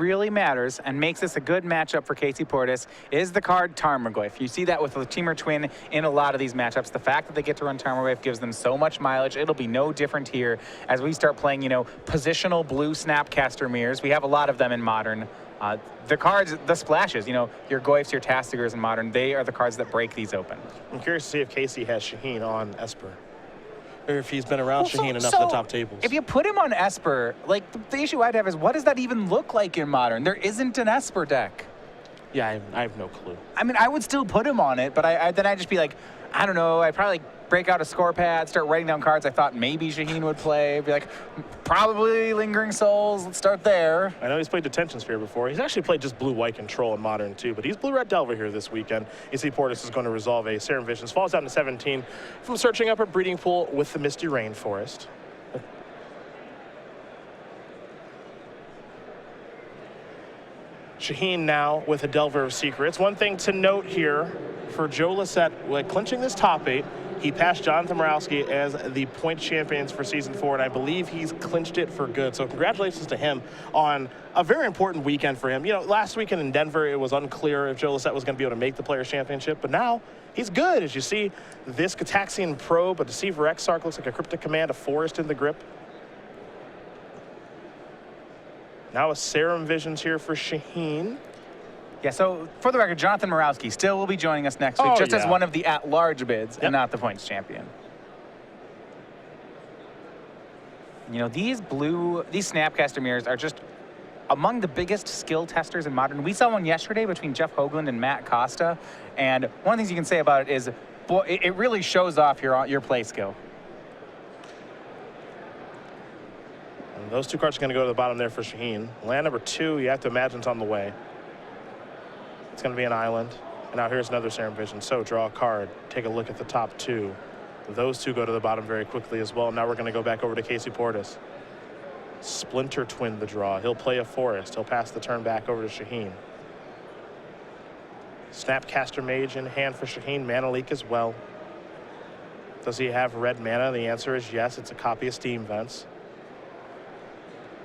really matters and makes this a good matchup for Casey Pordes is the card Tarmogoyf. You see that with the Temur Twin in a lot of these matchups. The fact that they get to run Tarmogoyf gives them so much mileage. It'll be no different here as we start playing, you know, positional blue Snapcaster mirrors. We have a lot of them in Modern. The cards, the splashes, you know, your Goyfs, your Tastigers in Modern, they are the cards that break these open. I'm curious to see if Casey has Shaheen on Esper, or if he's been around Shaheen enough in the top tables. If you put him on Esper, like, the issue I'd have is, what does that even look like in Modern? There isn't an Esper deck. Yeah, I have no clue. I mean, I would still put him on it, but then I'd just be like, I don't know, I'd probably break out a score pad, start writing down cards I thought maybe Shaheen would play. Be like, probably Lingering Souls, let's start there. I know he's played Detention Sphere before. He's actually played just blue-white Control in Modern too, but he's blue-red Delver here this weekend. You see Portis is going to resolve a Serum Visions, falls down to 17 from searching up a Breeding Pool with the Misty Rainforest. Shaheen now with a Delver of Secrets. One thing to note here for Joe Lissette, clinching this top 8, he passed Jonathan Morawski as the point champions for Season 4, and I believe he's clinched it for good. So congratulations to him on a very important weekend for him. You know, last weekend in Denver, it was unclear if Joe Lissette was going to be able to make the Players' Championship, but now he's good. As you see, this Gataxian Probe, a Deceiver Exarch, looks like a Cryptic Command, a Forest in the grip. Now a Serum Visions here for Shaheen. Yeah, so for the record, Jonathan Morawski still will be joining us next week, just as one of the at-large bids and not the points champion. You know, these Snapcaster mirrors are just among the biggest skill testers in Modern. We saw one yesterday between Jeff Hoagland and Matt Costa, and one of the things you can say about it is, boy, it really shows off your play skill. And those two cards are going to go to the bottom there for Shaheen. Land number 2, you have to imagine it's on the way. It's going to be an island. And now here's another Serum Vision. So draw a card. Take a look at the top 2. Those two go to the bottom very quickly as well. Now we're going to go back over to Casey Portis. Splinter Twin the draw. He'll play a Forest. He'll pass the turn back over to Shaheen. Snapcaster Mage in hand for Shaheen. Mana Leak as well. Does he have red mana? The answer is yes. It's a copy of Steam Vents.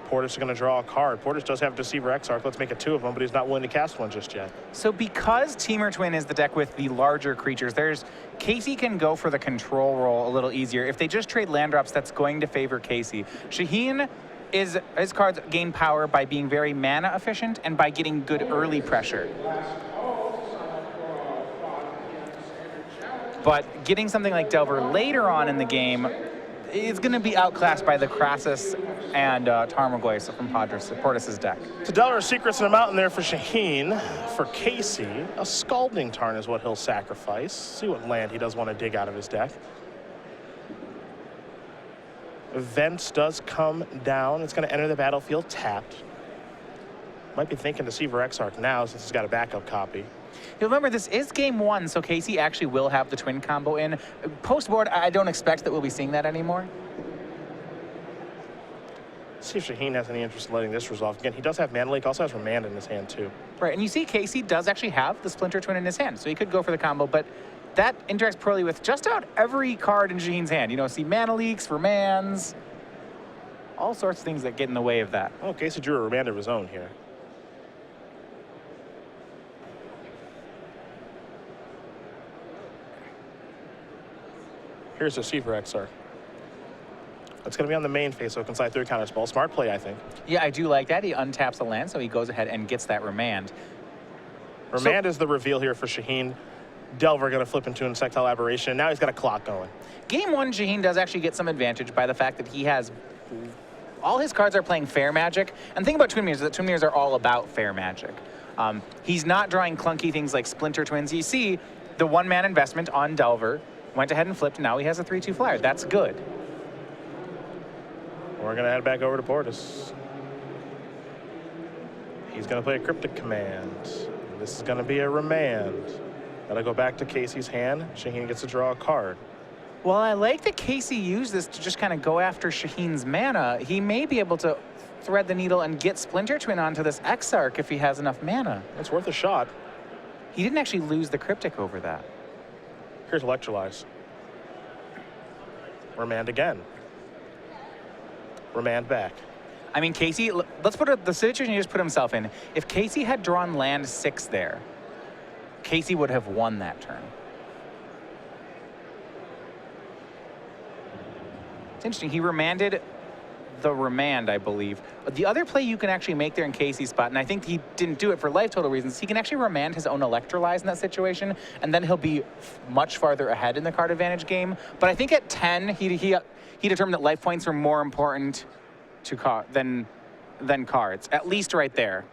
Portis is going to draw a card. Portis does have Deceiver Exarch. Let's make it 2 of them, but he's not willing to cast one just yet. So because Temur Twin is the deck with the larger creatures, Casey can go for the control roll a little easier. If they just trade land drops, that's going to favor Casey. Shaheen, his cards gain power by being very mana efficient and by getting good early pressure. But getting something like Delver later on in the game is going to be outclassed by the Crassus and Tarmogoyf from Portis' deck. So Delver Secrets in a mountain there for Shaheen. For Casey, a Scalding Tarn is what he'll sacrifice. See what land he does want to dig out of his deck. Vents does come down. It's going to enter the battlefield tapped. Might be thinking Deceiver Exarch now since he's got a backup copy. You'll remember, this is game 1, so Casey actually will have the twin combo in. Post-board, I don't expect that we'll be seeing that anymore. Let's see if Shaheen has any interest in letting this resolve. Again, he does have Mana Leak, also has Remand in his hand too. Right, and you see Casey does actually have the Splinter Twin in his hand, so he could go for the combo, but that interacts poorly with just about every card in Shaheen's hand. You know, see Mana Leaks, Remands, all sorts of things that get in the way of that. Oh, Casey drew a Remand of his own here. Here's Deceiver Exarch. It's going to be on the main phase, so it can slide through a counter spell. Smart play, I think. Yeah, I do like that. He untaps the land, so he goes ahead and gets that Remand. Remand is the reveal here for Shaheen. Delver going to flip into Insectile Aberration. Now he's got a clock going. Game 1, Shaheen does actually get some advantage by the fact that he has... all his cards are playing Fair Magic. And the thing about Twin Mirrors is that Twin Mirrors are all about Fair Magic. He's not drawing clunky things like Splinter Twins. You see the 1-mana investment on Delver. Went ahead and flipped, and now he has a 3/2 flyer. That's good. We're going to head back over to Portis. He's going to play a Cryptic Command. This is going to be a Remand. That'll go back to Casey's hand. Shaheen gets to draw a card. Well, I like that Casey used this to just kind of go after Shaheen's mana. He may be able to thread the needle and get Splinter Twin onto this Exarch if he has enough mana. It's worth a shot. He didn't actually lose the Cryptic over that. Here's Electrolyze. Remand again. Remand back. I mean, Casey, let's put the situation he just put himself in. If Casey had drawn land 6 there, Casey would have won that turn. It's interesting. He remanded the remand, I believe. The other play you can actually make there in Casey's spot, and I think he didn't do it for life total reasons, he can actually remand his own Electrolyze in that situation, and then he'll be much farther ahead in the card advantage game. But I think at 10, he determined that life points were more important to than cards, at least right there.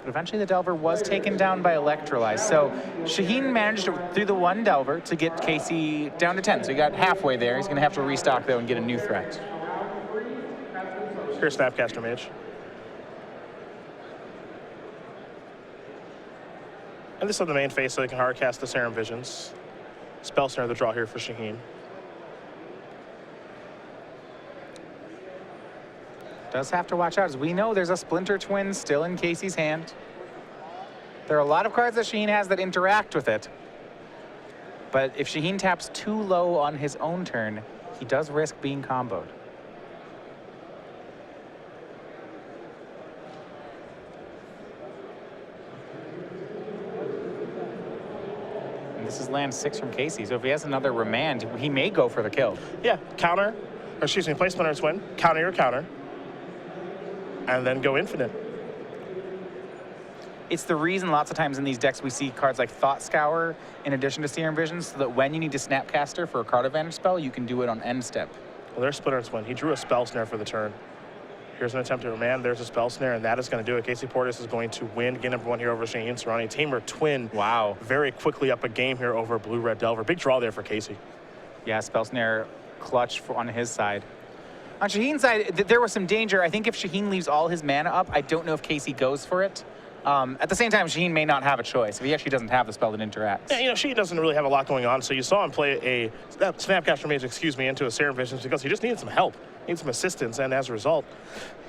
But eventually the Delver was taken down by Electrolyze. So Shaheen managed through the 1 Delver to get Casey down to 10. So he got halfway there. He's going to have to restock, though, and get a new threat. Here's Snapcaster Mage. And this is the main phase, so they can hard cast the Serum Visions. Spell Snare the draw here for Shaheen. Does have to watch out. As we know, there's a Splinter Twin still in Casey's hand. There are a lot of cards that Shaheen has that interact with it. But if Shaheen taps too low on his own turn, he does risk being comboed. And this is land 6 from Casey, so if he has another remand, he may go for the kill. Yeah, counter, or excuse me, play Splinter Twin, counter your counter, and then go infinite. It's the reason lots of times in these decks we see cards like Thought Scour in addition to Serum Visions, so that when you need to Snapcaster for a card advantage spell, you can do it on end step. Well, there's Splinter Twin. He drew a Spell Snare for the turn. Here's an attempt to remand. There's a Spell Snare, and that is going to do it. Casey Pordes is going to win. Get #1 here over Shaheen Soorani. Tamer Twin. Wow. Very quickly up a game here over Blue-Red Delver. Big draw there for Casey. Yeah, Spell Snare clutch on his side. On Shaheen's side, there was some danger. I think if Shaheen leaves all his mana up, I don't know if Casey goes for it. At the same time, Shaheen may not have a choice if he actually doesn't have the spell that interacts. Yeah, you know, Shaheen doesn't really have a lot going on, so you saw him play a Snapcaster Mage, into a Serum Visions because he just needed some help, needed some assistance, and as a result,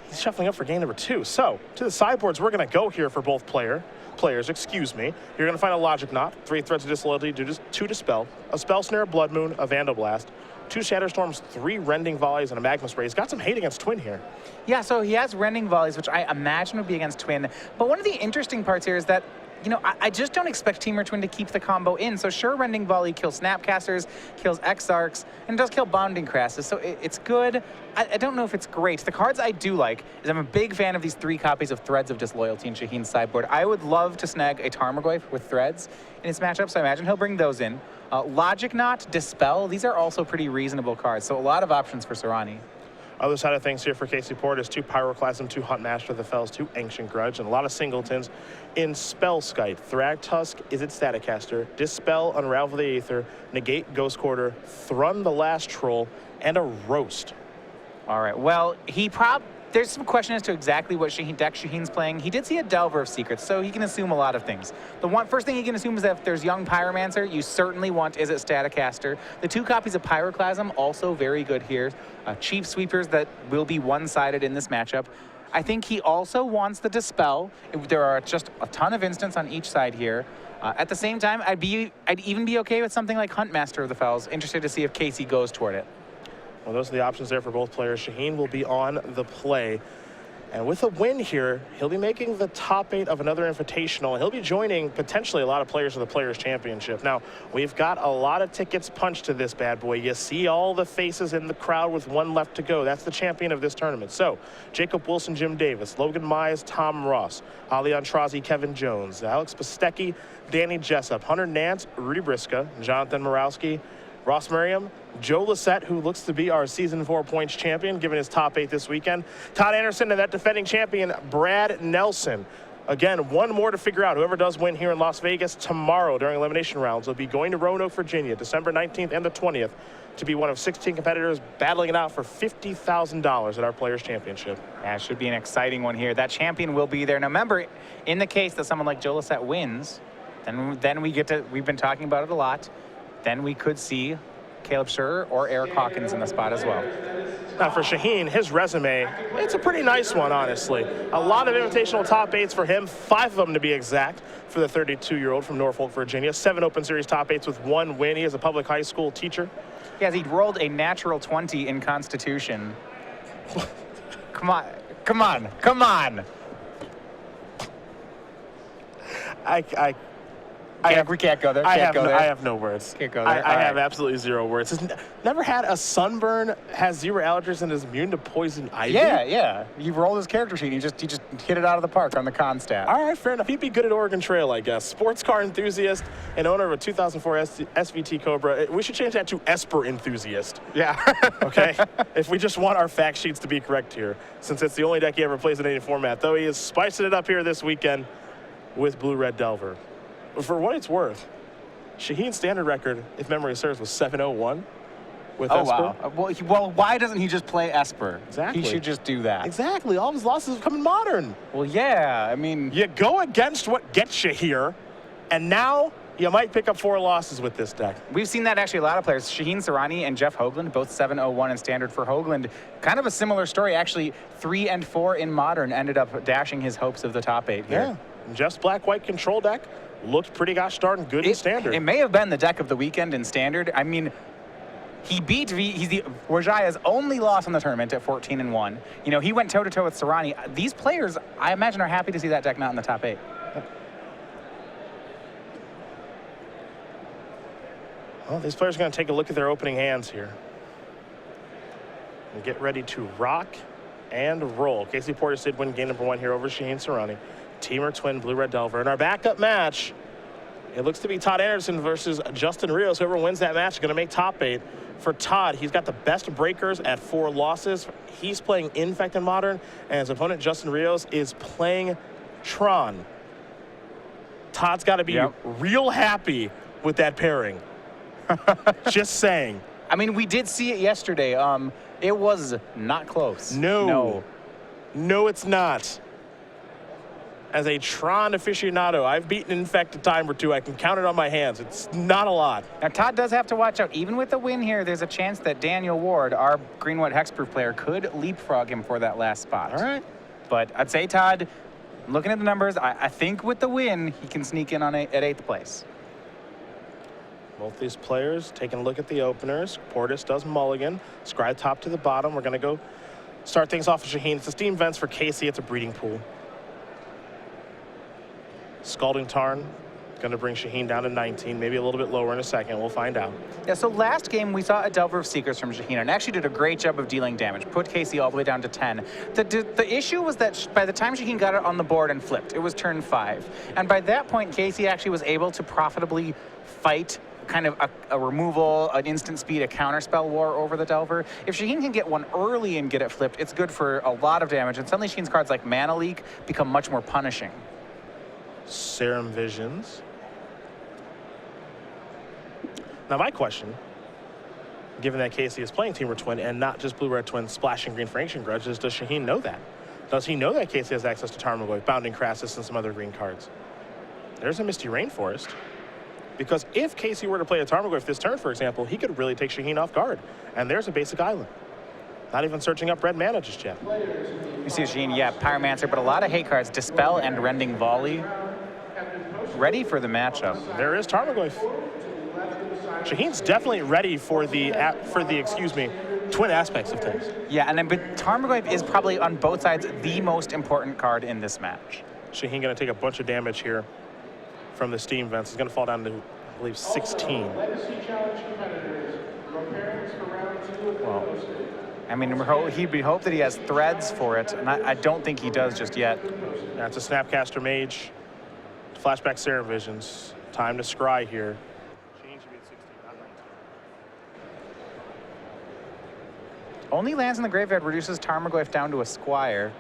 he's shuffling up for game #2. So, to the sideboards, we're going to go here for both players. You're going to find a Logic Knot, 3 Threads of Disloyalty, 2 Dispel, a Spell Snare, Blood Moon, a Vandal Blast, 2 Shatterstorms, 3 Rending Volleys, and a Magma Spray. He's got some hate against Twin here. Yeah, so he has Rending Volleys, which I imagine would be against Twin. But one of the interesting parts here is that, you know, I just don't expect Tamer Twin to keep the combo in. So sure, Rending Volley kills Snapcasters, kills Exarchs, and does kill Bonding Crasses. So it's good. I don't know if it's great. The cards I do like is I'm a big fan of these 3 copies of Threads of Disloyalty in Shaheen's sideboard. I would love to snag a Tarmogoyf with Threads in his matchup, so I imagine he'll bring those in. Logic Knot, Dispel, these are also pretty reasonable cards, so a lot of options for Soorani. Other side of things here for Casey Pordes, 2 Pyroclasm, 2 Hunt Master of the Fells, 2 Ancient Grudge, and a lot of singletons in Spellskite. Thragtusk, is it Staticaster? Dispel, Unravel the Aether, Negate Ghost Quarter, Thrun the Last Troll, and a Roast. All right, well, there's some question as to exactly what deck Shaheen's playing. He did see a Delver of Secrets, so he can assume a lot of things. The first thing he can assume is that if there's Young Pyromancer, you certainly want Is It Staticaster. The 2 copies of Pyroclasm, also very good here. Chief Sweepers that will be one-sided in this matchup. I think he also wants the Dispel. There are just a ton of instants on each side here. At the same time, I'd even be okay with something like Hunt Master of the Fells. Interested to see if Casey goes toward it. Well, those are the options there for both players. Shaheen will be on the play. And with a win here, he'll be making the top 8 of another Invitational. He'll be joining potentially a lot of players for the Players' Championship. Now, we've got a lot of tickets punched to this bad boy. You see all the faces in the crowd with 1 left to go. That's the champion of this tournament. So, Jacob Wilson, Jim Davis, Logan Mize, Tom Ross, Ali Antrazi, Kevin Jones, Alex Pastecki, Danny Jessup, Hunter Nance, Rudy Briska, Jonathan Morowski, Ross Merriam, Joe Lissette, who looks to be our Season 4 points champion, given his top 8 this weekend. Todd Anderson and that defending champion, Brad Nelson. Again, 1 more to figure out. Whoever does win here in Las Vegas tomorrow during elimination rounds will be going to Roanoke, Virginia, December 19th and the 20th, to be one of 16 competitors battling it out for $50,000 at our Players' Championship. Yeah, it should be an exciting one here. That champion will be there. Now, remember, in the case that someone like Joe Lissette wins, then we've been talking about it a lot, then we could see Caleb Scherr or Eric Hawkins in the spot as well. Now for Shaheen, his resume, it's a pretty nice one, honestly. A lot of invitational top 8s for him, 5 of them to be exact, for the 32-year-old from Norfolk, Virginia. 7 Open Series top 8s with 1 win. He is a public high school teacher. Yes, he rolled a natural 20 in Constitution. Come on. We can't go there. I have no words. Can't go there. I have absolutely 0 words. He's never had a sunburn, has 0 allergies, and is immune to poison ivy. Yeah. You rolled his character sheet. He just hit it out of the park on the con stat. All right, fair enough. He'd be good at Oregon Trail, I guess. Sports car enthusiast and owner of a 2004 SVT Cobra. We should change that to Esper enthusiast. Yeah. Okay? If we just want our fact sheets to be correct here, since it's the only deck he ever plays in any format, though he is spicing it up here this weekend with Blue Red Delver. For what it's worth, Shaheen's standard record, if memory serves, was 7-0-1 with Esper. Wow. Well, why doesn't he just play Esper? Exactly. He should just do that. Exactly. All of his losses have come in Modern. Well, yeah. I mean, You go against what gets you here, and now you might pick up 4 losses with this deck. we've seen that actually a lot of players. Shaheen Soorani and Jeff Hoagland, both 7-0-1 in standard for Hoagland. Kind of a similar story, actually. 3 and 4 in Modern ended up dashing his hopes of the top 8 here. Yeah. Jeff's black-white control deck looked pretty gosh darn good in standard. It may have been the deck of the weekend in standard. I mean, he beat he's the Rajaya's only loss in the tournament at 14-1. You know, he went toe-to-toe with Soorani. These players, I imagine, are happy to see that deck not in the top 8. Well, these players are going to take a look at their opening hands here and get ready to rock and roll. Casey Pordes did win game number 1 here over Shaheen Soorani. Teamer twin Blue Red Delver. In our backup match, it looks to be Todd Anderson versus Justin Rios. Whoever wins that match is going to make top 8. For Todd, he's got the best breakers at 4 losses. He's playing Infect in Modern, and his opponent, Justin Rios, is playing Tron. Todd's got to be real happy with that pairing. Just saying. I mean, we did see it yesterday. It was not close. No, it's not. As a Tron aficionado, I've beaten Infect a time or 2. I can count it on my hands. It's not a lot. Now, Todd does have to watch out. Even with the win here, there's a chance that Daniel Ward, our green-white hexproof player, could leapfrog him for that last spot. All right. But I'd say, Todd, looking at the numbers, I think with the win, he can sneak in on at 8th place. Both these players taking a look at the openers. Pordes does mulligan. Scribe top to the bottom. We're going to go start things off with Shaheen. It's the Steam Vents for Casey. It's a breeding pool. Scalding Tarn, going to bring Shaheen down to 19, maybe a little bit lower in a second. We'll find out. Yeah, so last game, we saw a Delver of Seekers from Shaheen, and actually did a great job of dealing damage, put Casey all the way down to 10. The issue was that by the time Shaheen got it on the board and flipped, it was turn 5. And by that point, Casey actually was able to profitably fight kind of a removal, an instant speed, a counterspell war over the Delver. If Shaheen can get one early and get it flipped, it's good for a lot of damage, and suddenly Shaheen's cards like Mana Leak become much more punishing. Serum Visions. Now my question, given that Casey is playing Teamer Twin and not just Blue-Red Twin splashing green for Ancient Grudge, is does Shaheen know that? Does he know that Casey has access to Tarmogoyf, Bounding Crassus, and some other green cards? There's a Misty Rainforest. Because if Casey were to play a Tarmogoyf this turn, for example, he could really take Shaheen off guard. And there's a basic island. Not even searching up red mana just yet. You see Shaheen, yeah, Pyromancer, but a lot of hate cards, Dispel and Rending Volley. Ready for the matchup. There is Tarmogoyf. Shaheen's definitely ready for the twin aspects of things. Yeah, and then but Tarmogoyf is probably on both sides the most important card in this match. Shaheen going to take a bunch of damage here from the Steam Vents. He's going to fall down to, I believe, 16. Well, I mean, he'd hope that he has threads for it, and I don't think he does just yet. That's a Snapcaster Mage. Flashback Serum Visions. Time to scry here. Shaheen should be at 16, not 19. Only lands in the graveyard reduces Tarmogoyf down to a Squire.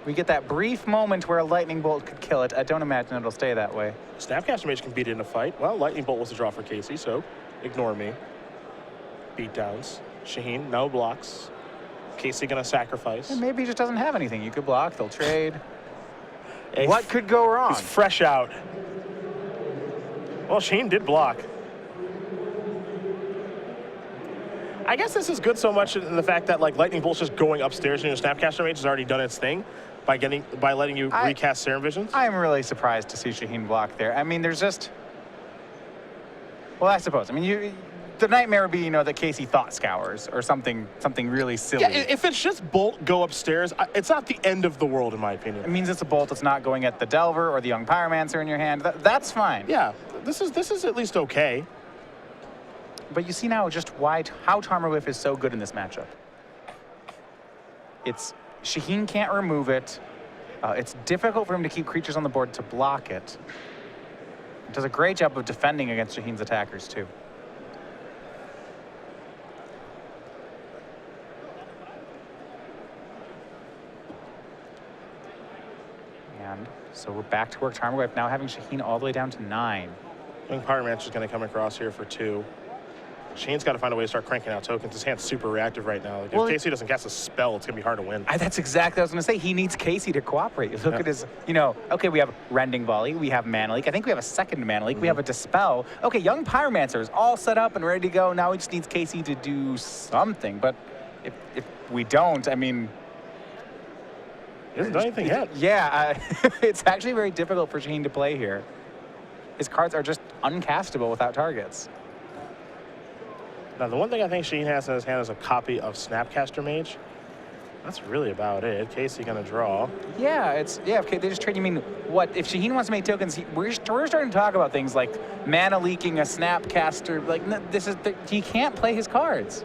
We get that brief moment where a Lightning Bolt could kill it. I don't imagine it'll stay that way. Snapcaster Mage can beat it in a fight. Well, Lightning Bolt was a draw for Casey, so ignore me. Beatdowns. Shaheen, no blocks. Casey gonna sacrifice. And maybe he just doesn't have anything. You could block, they'll trade. What could go wrong? He's fresh out. Well, Shaheen did block. I guess this is good so much in the fact that like Lightning Bolt's just going upstairs and your Snapcaster Mage has already done its thing by letting you recast Serum Visions. I'm really surprised to see Shaheen block there. I mean, there's just, well, I suppose. I mean, the nightmare would be, you know, that Casey thought scours or something really silly. Yeah, if it's just Bolt go upstairs, it's not the end of the world in my opinion. It means it's a Bolt that's not going at the Delver or the Young Pyromancer in your hand. That's fine. Yeah, this is at least okay. But you see now just how Tarmogoyf is so good in this matchup. Shaheen can't remove it. It's difficult for him to keep creatures on the board to block it. It does a great job of defending against Shaheen's attackers too. And so we're back to work Tarmogoyf now having Shaheen all the way down to 9. I think Pyromancer's going to come across here for 2. Shaheen's got to find a way to start cranking out tokens. His hand's super reactive right now. Like, if Casey doesn't cast a spell, it's going to be hard to win. That's exactly what I was going to say. He needs Casey to cooperate. Look at his, you know, okay, we have Rending Volley, we have Mana Leak. I think we have a second Mana Leak. We have a Dispel. Okay, Young Pyromancer is all set up and ready to go. Now he just needs Casey to do something. But if we don't, I mean... He hasn't done anything yet. Yeah, it's actually very difficult for Shaheen to play here. His cards are just uncastable without targets. Now, the one thing I think Shaheen has in his hand is a copy of Snapcaster Mage. That's really about it. Casey gonna draw. Yeah, okay, they just trade. You mean what? If Shaheen wants to make tokens, we're starting to talk about things like mana leaking a Snapcaster. Like he can't play his cards.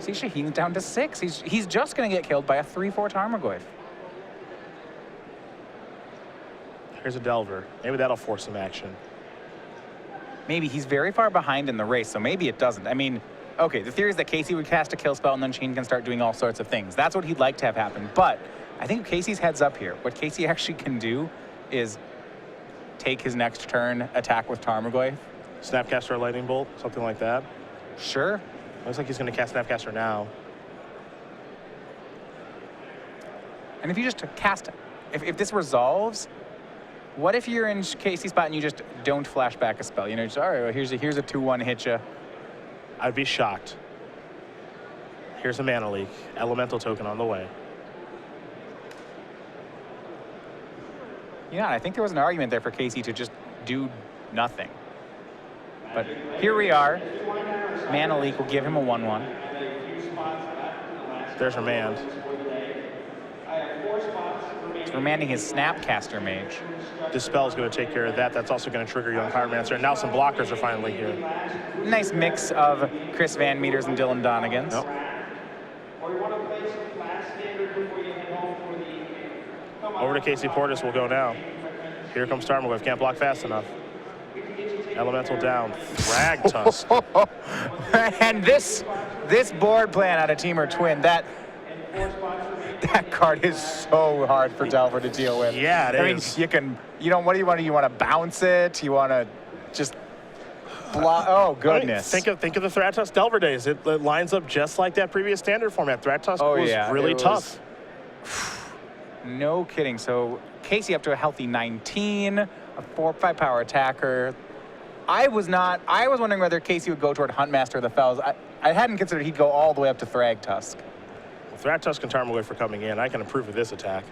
See, Shaheen's down to 6. He's just gonna get killed by a 3/4 Tarmogoyf. Here's a Delver. Maybe that'll force some action. Maybe he's very far behind in the race, so maybe it doesn't. I mean, okay, the theory is that Casey would cast a kill spell and then Shaheen can start doing all sorts of things. That's what he'd like to have happen. But I think Casey's heads up here. What Casey actually can do is take his next turn, attack with Tarmogoyf. Snapcaster or Lightning Bolt, something like that. Sure. Looks like he's going to cast Snapcaster now. And if you just cast it, if this resolves, what if you're in Casey's spot and you just don't flash back a spell? You know, just, all right, well, here's a 2/1 hit you. I'd be shocked. Here's a Mana Leak. Elemental token on the way. You know, I think there was an argument there for Casey to just do nothing. But here we are. Mana Leak will give him a 1/1. There's Remand. It's remanding his Snapcaster Mage. Dispel's going to take care of that. That's also going to trigger Young Pyromancer. And now some blockers are finally here. Nice mix of Chris Van Meters and Dylan Donegans. Nope. Over to Casey Pordes will go now. Here comes Tarmogoyf. Can't block fast enough. Elemental down. Thrag Tusk. And this board plan out of Teamer Twin, that card is so hard for Delver to deal with. Yeah, it is. I mean, what do you want to do? You want to bounce it? You want to just block? Oh, goodness. I mean, think of the Thragtusk Delver days. It lines up just like that previous standard format. Thragtusk was really tough. No kidding. So Casey up to a healthy 19, a 4/5 power attacker. I was wondering whether Casey would go toward Huntmaster of the Fells. I hadn't considered he'd go all the way up to Thragtusk. Well, Thragtusk and Tarmogoyf for coming in. I can approve of this attack.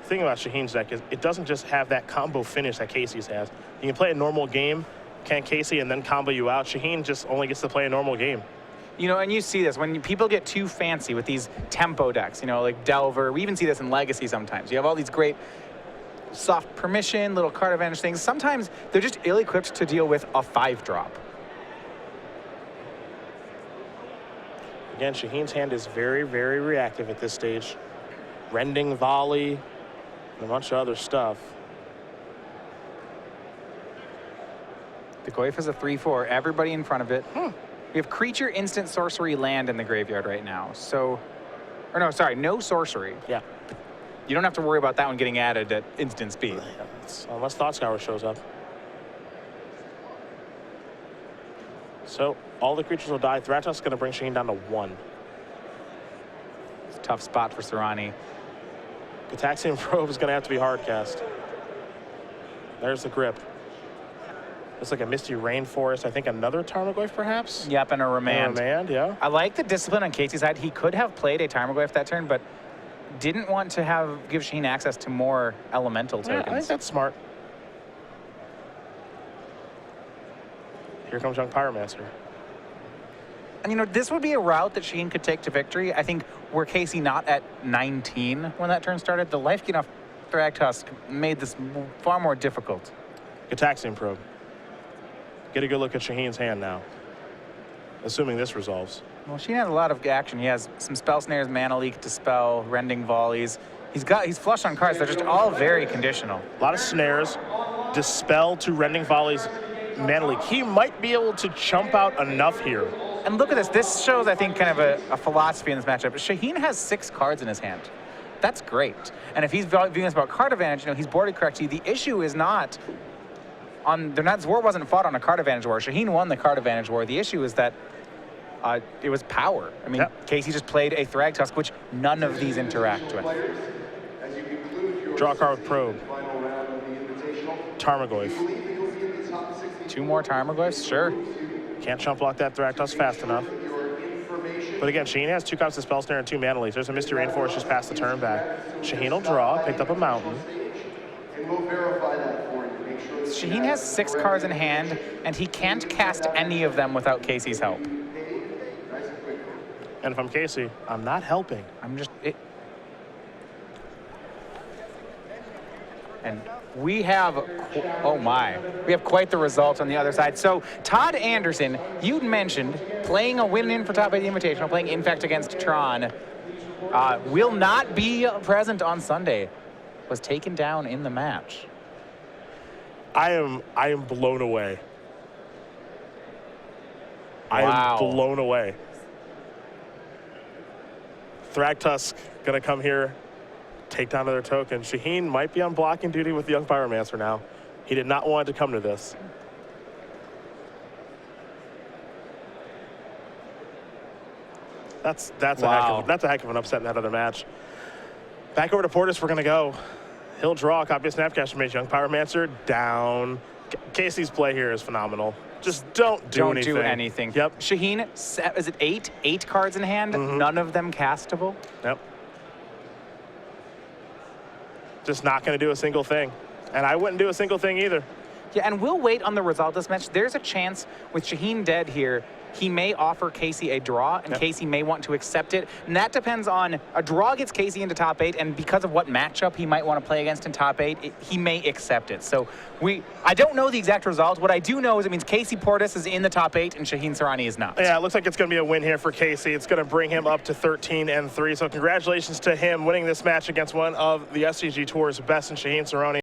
The thing about Shaheen's deck is it doesn't just have that combo finish that Casey's has. You can play a normal game, can Casey, and then combo you out. Shaheen just only gets to play a normal game. You know, and you see this when people get too fancy with these tempo decks, you know, like Delver. We even see this in Legacy sometimes. You have all these great soft permission, little card advantage things. Sometimes they're just ill-equipped to deal with a 5-drop. Again, Shaheen's hand is very, very reactive at this stage. Rending Volley, and a bunch of other stuff. The Goyf is a 3/4. Everybody in front of it. We have creature, instant, sorcery, land in the graveyard right now. So, or no, sorry, no sorcery. Yeah. You don't have to worry about that one getting added at instant speed. Unless Thought Scour shows up. So all the creatures will die. Thragtusk's going to bring Shaheen down to 1. It's a tough spot for Soorani. Gataxian Probe is going to have to be hard cast. There's the grip. Looks like a Misty Rainforest. I think another Tarmogoyf, perhaps? Yep, and a Remand. Yeah. I like the discipline on Casey's side. He could have played a Tarmogoyf that turn, but didn't want to give Shaheen access to more elemental tokens. Yeah, I think that's smart. Here comes Young Pyromancer. And, you know, this would be a route that Shaheen could take to victory. I think were Casey not at 19 when that turn started, the life gain off Thragtusk made this far more difficult. Gitaxian Probe. Get a good look at Shaheen's hand now. Assuming this resolves. Well, Shaheen has a lot of action. He has some Spell Snares, Mana Leak, Dispel, Rending Volleys. He's flush on cards. They're just all very conditional. A lot of snares, Dispel to Rending Volleys, Mana Leak. He might be able to chump out enough here. And look at this. This shows, I think, kind of a philosophy in this matchup. Shaheen has 6 cards in his hand. That's great. And if he's viewing this about card advantage, you know, he's boarded correctly. The issue is not on this war wasn't fought on a card advantage war. Shaheen won the card advantage war. The issue is that it was power. I mean, Casey just played a Thragtusk, which none of these interact with. Draw a card with Probe. Tarmogoyf. 2 more Tarmogoyfs, sure. Can't chump block that Thragtusk fast enough. But again, Shaheen has 2 copies of Spell Snare and 2 Mana Leaks. There's a Misty Rainforest just past the turn back. Shaheen will draw, picked up a Mountain. Shaheen has 6 cards in hand, and he can't cast any of them without Casey's help. And if I'm Casey, I'm not helping. And we have, oh my, we have quite the result on the other side. So Todd Anderson, you'd mentioned playing a win-in for Top 8 Invitational, playing Infect against Tron, will not be present on Sunday, was taken down in the match. I am blown away. I am blown away. Thragtusk gonna come here, take down another token. Shaheen might be on blocking duty with the Young Pyromancer now. He did not want to come to this. That's a heck of an upset in that other match. Back over to Pordes, we're gonna go. He'll draw a copy of Snapcaster Mage. Young Pyromancer down. Casey's play here is phenomenal. Just don't do anything. Yep. Shaheen, is it 8? 8 cards in hand, none of them castable? Yep. Just not going to do a single thing. And I wouldn't do a single thing either. Yeah, and we'll wait on the result of this match. There's a chance with Shaheen dead here, he may offer Casey a draw, and Casey may want to accept it. And that depends on, a draw gets Casey into top 8, and because of what matchup he might want to play against in top 8, he may accept it. So I don't know the exact result. What I do know is it means Casey Pordes is in the top 8, and Shaheen Soorani is not. Yeah, it looks like it's going to be a win here for Casey. It's going to bring him up to 13-3. So congratulations to him winning this match against one of the SCG Tour's best in Shaheen Soorani.